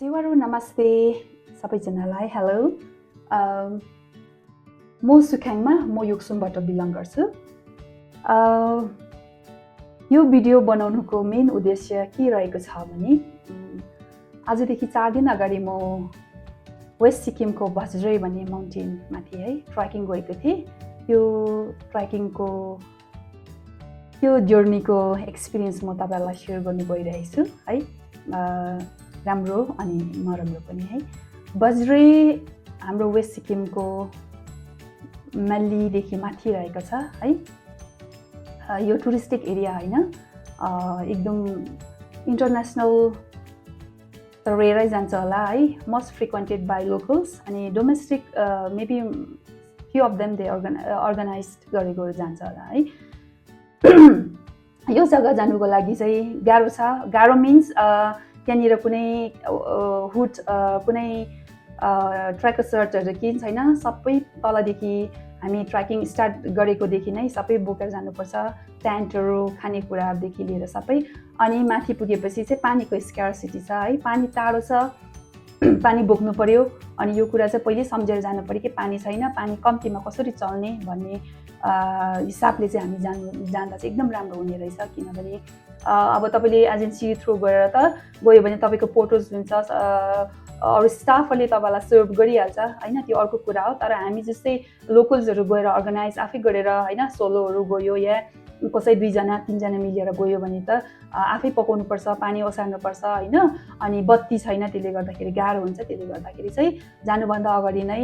हजुरहरू नमस्ते सबैजनालाई हेलो म सुख्याङमा म योक्सुमबाट बिलङ गर्छु। यो भिडियो बनाउनुको मेन उद्देश्य के रहेको छ भने आजदेखि 4 दिन अगाडि म वेस्ट सिक्किमको बज्रै भन्ने माउन्टेन माथि है ट्रेकिङ गएको थिएँ। त्यो ट्रेकिङको त्यो जर्नीको एक्सपिरियन्स म तपाईहरुलाई शेयर गर्नु गइरहेछु है। राम्रो अनि नराम्रो पनि है। बज्रै हाम्रो वेस्ट सिक्किमको मल्लीदेखि माथि रहेको छ है। यो टुरिस्टिक एरिया हैन, एकदम इन्टरनेशनल रेरै जान्छ होला है। मोस्ट फ्रिक्वेन्टेड बाई लोकल्स अनि domestic maybe few of them they organized गरेको जान्छ होला है। यो जग्गा जानुको लागि चाहिँ गाह्रो छ। गाह्रो मिन्स त्यहाँनिर कुनै हुड कुनै ट्रेकर सर्टहरू केही छैन। सबै तलदेखि हामी ट्रेकिङ स्टार्ट गरेकोदेखि नै सबै बोकेर जानुपर्छ। टेन्टहरू, खानेकुरादेखि लिएर सबै। अनि माथि पुगेपछि चाहिँ पानीको स्क्यार्सिटी छ है। पानी टाढो छ, पानी बोक्नु पर्यो। अनि यो कुरा चाहिँ पहिले सम्झेर जानु पर्यो कि पानी छैन, पानी कम्तीमा कसरी चल्ने भन्ने हिसाबले चाहिँ हामी जाँदा चाहिँ एकदम राम्रो हुने रहेछ। किनभने अब तपाईँले एजेन्सी थ्रु गरेर त गयो भने तपाईँको फोटोज हुन्छ, अरू स्टाफहरूले तपाईँलाई सर्भ गरिहाल्छ होइन, त्यो अर्को कुरा हो। तर हामी जस्तै लोकल्सहरू गएर अर्गनाइज आफै गरेर होइन, सोलोहरू गयो या कसै 2 जना 3 जना मिलेर गयो भने त आफै पकाउनुपर्छ, पानी ओसार्नुपर्छ होइन। अनि बत्ती छैन, त्यसले गर्दाखेरि गाह्रो हुन्छ। त्यसले गर्दाखेरि चाहिँ जानुभन्दा अगाडि नै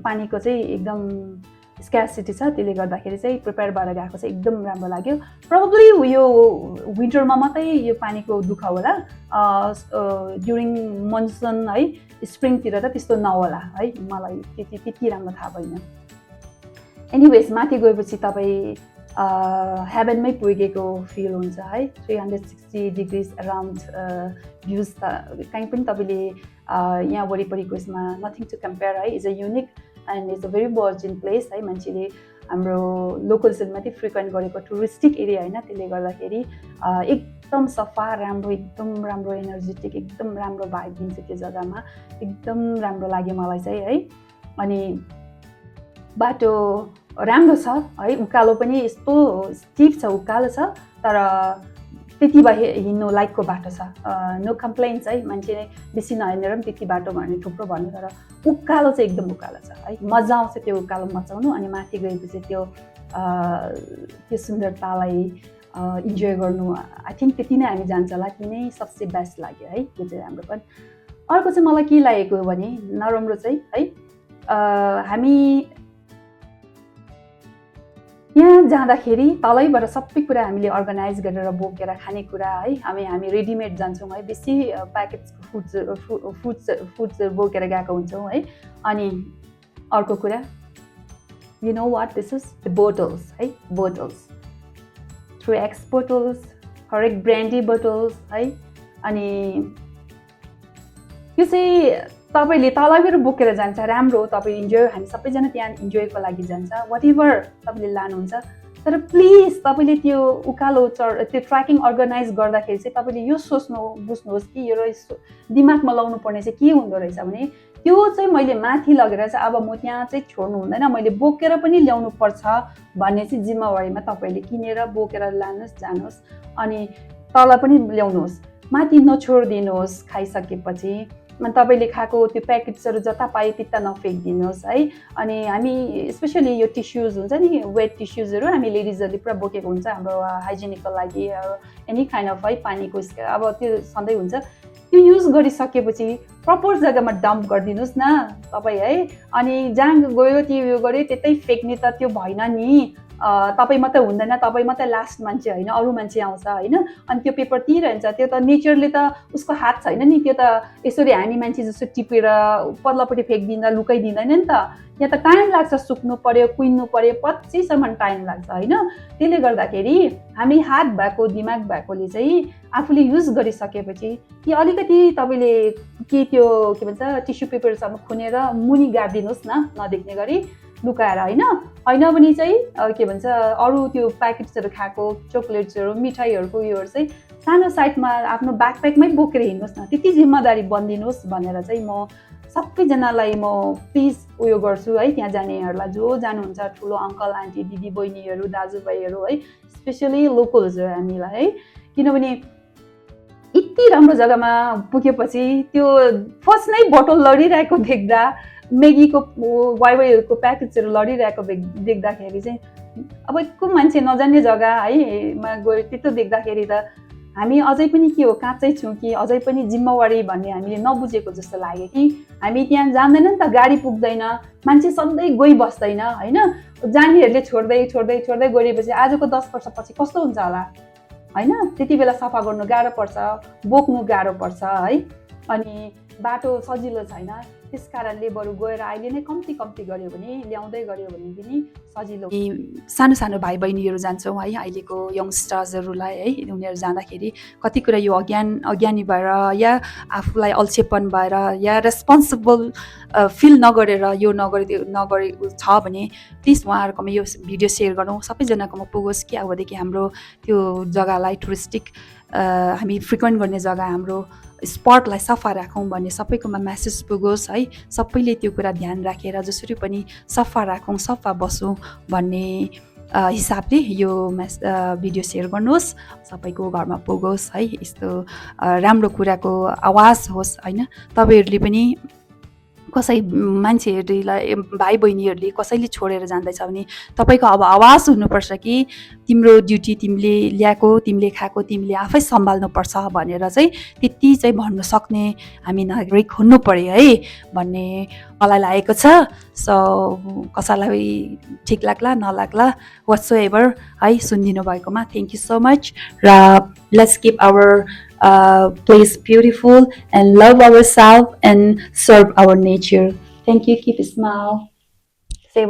पानीको चाहिँ एकदम स्क्यार्सिटी छ। त्यसले गर्दाखेरि चाहिँ प्रिपेयर भएर गएको चाहिँ एकदम राम्रो लाग्यो। प्रोबब्ली यो विन्टरमा मात्रै यो पानीको दुःख होला, ड्युरिङ मनसुन है, स्प्रिङतिर त त्यस्तो नहोला है। मलाई त्यति राम्रो थाहा भएन। एनिवेज माथि गएपछि तपाईँ हेभनमै पुगेको फिल हुन्छ है। 360 डिग्रिज अराउन्ड भ्युज त कहीँ पनि तपाईँले यहाँ वरिपरिको यसमा नथिङ टु कम्पेयर है। Is a unique and it's a very virgin place है। मान्छेले हाम्रो लोकल्सहरू मात्रै फ्रिक्वेन्ट गरेको टुरिस्टिक एरिया होइन। त्यसले गर्दाखेरि एकदम सफा, राम्रो, एकदम राम्रो एनर्जेटिक, एकदम राम्रो भाइब दिन्छ त्यो जग्गामा। एकदम राम्रो लाग्यो मलाई चाहिँ है। अनि बाटो राम्रो छ है, उकालो पनि यस्तो स्टिप छ, उकालो छ, तर त्यति भए हिँड्नु लाइकको बाटो छ। नो कम्प्लेन्स है। मान्छेले बेसी नहिँडेर पनि त्यति बाटो भने थुप्रो भन्नु, तर उकालो चाहिँ एकदम उकालो छ है। मजा आउँछ त्यो उकालो मचाउनु। अनि माथि गएपछि त्यो सुन्दरतालाई इन्जोय गर्नु। आई थिङ्क त्यति नै हामी जान्छ होला। ती नै सबसे बेस्ट लाग्यो है। त्यो चाहिँ राम्रो पनि। अर्को चाहिँ मलाई के लागेको भने नराम्रो चाहिँ है, हामी यहाँ जाँदाखेरि तलैबाट सबै कुरा हामीले अर्गनाइज गरेर बोकेर खानेकुरा है, हामी रेडिमेड जान्छौँ है। बेसी प्याकेट फुड्सहरू बोकेर गएको हुन्छौँ है। अनि अर्को कुरा, you know what this is the bottles है। बोटल्स 3X बोटल्स, हरेक ब्रान्डी बोटल्स है। अनि यो चाहिँ तपाईँले तलबाट बोकेर जान्छ, राम्रो हो। तपाईँ इन्जोय, हामी सबैजना त्यहाँ इन्जोयको लागि जान्छ, वाट एभर तपाईँले लानुहुन्छ। तर प्लिज तपाईँले त्यो उकालो त्यो ट्रेकिङ अर्गनाइज गर्दाखेरि चाहिँ तपाईँले यो बुझ्नुहोस् कि यो दिमागमा लाउनु पर्ने चाहिँ के हुँदो रहेछ भने त्यो चाहिँ मैले माथि लगेर चाहिँ अब म त्यहाँ चाहिँ छोड्नु हुँदैन, मैले बोकेर पनि ल्याउनु पर्छ भन्ने चाहिँ जिम्मेवारीमा तपाईँले किनेर बोकेर लानुहोस्, जानुहोस्। अनि तल पनि ल्याउनुहोस्, माथि नछोडिदिनुहोस्। खाइसकेपछि अनि तपाईँले खाएको त्यो प्याकेट्सहरू जता पायो त्यता नफ्याँकिदिनुहोस् है। अनि हामी स्पेसली यो टिस्युज हुन्छ नि, वेट टिस्युजहरू हामी लेडिजहरूले पुरा बोकेको हुन्छ हाम्रो हाइजेनिकको लागि, एनी काइन्ड अफ है। पानीको अब त्यो सधैँ हुन्छ, त्यो युज गरिसकेपछि प्रपर जग्गामा डम्प गरिदिनुहोस् न तपाईँ है। अनि जहाँ गयो त्यो यो गऱ्यो त्यतै फ्याँक्ने त त्यो भएन नि। तपाईँ मात्रै हुँदैन, तपाईँ मात्रै लास्ट मान्छे होइन, अरू मान्छे आउँछ होइन। अनि त्यो पेपर तिरहन्छ, त्यो त नेचरले त उसको हात छैन नि। त्यो त यसरी हामी मान्छे जस्तो टिपेर पल्लोपट्टि फ्याँकिदिँदा लुकाइदिँदैन नि त। यहाँ त टाइम लाग्छ, सुक्नु पर्यो, कुहिनु पर्यो, पछिसम्म टाइम लाग्छ होइन। त्यसले गर्दाखेरि हामी हात भएको, दिमाग भएकोले चाहिँ आफूले युज गरिसकेपछि कि अलिकति तपाईँले के त्यो के भन्छ टिस्यु पेपरसँग खुनेर मुनि गाडिदिनुहोस् न, नदेख्ने गरी लुकाएर होइन। भने चाहिँ के भन्छ अरू त्यो प्याकेट्सहरू खाएको चोकलेट्सहरू, मिठाईहरूको योहरू चाहिँ सानो साइडमा आफ्नो ब्याकप्याकमै बोकेर हिँड्नुहोस् न, त्यति जिम्मेदारी बनिदिनुहोस् भनेर चाहिँ म सबैजनालाई म प्लिज उयो गर्छु है, त्यहाँ जानेहरूलाई जो जानुहुन्छ, ठुलो अङ्कल आन्टी दिदी बहिनीहरू दाजुभाइहरू है, स्पेसली लोकल्स हो हामीलाई है, किनभने यति राम्रो जग्गामा पुगेपछि त्यो फर्स्ट नै बोतल लडिरहेको देख्दा, मेगीको वाइवाईहरूको प्याकेट्सहरू लडिरहेको देख्दाखेरि चाहिँ अब को मान्छे नजान्ने जग्गा है मा गयो, त्यस्तो देख्दाखेरि त हामी अझै पनि के हो, काँचै छौँ कि अझै पनि जिम्मेवारी भन्ने हामीले नबुझेको जस्तो लाग्यो कि हामी त्यहाँ जान्दैन नि त, गाडी पुग्दैन, मान्छे सधैँ गइबस्दैन होइन, जानेहरूले छोड्दै छोड्दै छोड्दै गइरहेपछि आजको 10 वर्षपछि कस्तो हुन्छ होला होइन, त्यति बेला सफा गर्नु गाह्रो पर्छ, बोक्नु गाह्रो पर्छ है, अनि बाटो सजिलो छैन, त्यस कारणले बरु गएर अहिले नै कम्ती कम्ती गऱ्यो भने, ल्याउँदै गऱ्यो भने पनि सजिलो। सानो सानो भाइ बहिनीहरू जान्छौँ है, अहिलेको यङस्टर्सहरूलाई है, उनीहरू जाँदाखेरि कति कुरा यो अज्ञानी भएर या आफूलाई अल्छेपन भएर या रेस्पोन्सिबल फिल नगरेर यो नगरे छ भने प्लिज उहाँहरूकोमा यो भिडियो सेयर गरौँ, सबैजनाकोमा पुगोस् कि अबदेखि हाम्रो त्यो जग्गालाई टुरिस्टिक हामी फ्रिक्वेन्ट गर्ने जग्गा हाम्रो स्पटलाई सफा राखौँ भन्ने सबैकोमा मेसेज पुगोस् है, सबैले त्यो कुरा ध्यान राखेर जसरी पनि सफा राखौँ, सफा बसौँ भन्ने हिसाबले यो भिडियो सेयर गर्नुहोस्, सबैको घरमा पुगोस् है, यस्तो राम्रो कुराको आवाज होस् होइन, तपाईँहरूले पनि कसै मान्छेहरूलाई भाइ बहिनीहरूले कसैले छोडेर जाँदैछ भने तपाईँको अब आवाज हुनुपर्छ कि तिम्रो ड्युटी तिमीले ल्याएको, तिमीले खाएको, तिमीले आफै सम्हाल्नुपर्छ भनेर चाहिँ त्यति चाहिँ भन्नु सक्ने हामी नागरिक हुनु पर्यो है भन्ने मलाई लागेको छ। सो कसैलाई ठिक लाग्ला नलाग्ला वाट्स एभर है, सुनिदिनु भएकोमा थ्याङ्क यू सो मच, र let's keep our place beautiful and love ourselves and serve our nature. Thank you. Keep a smile. Say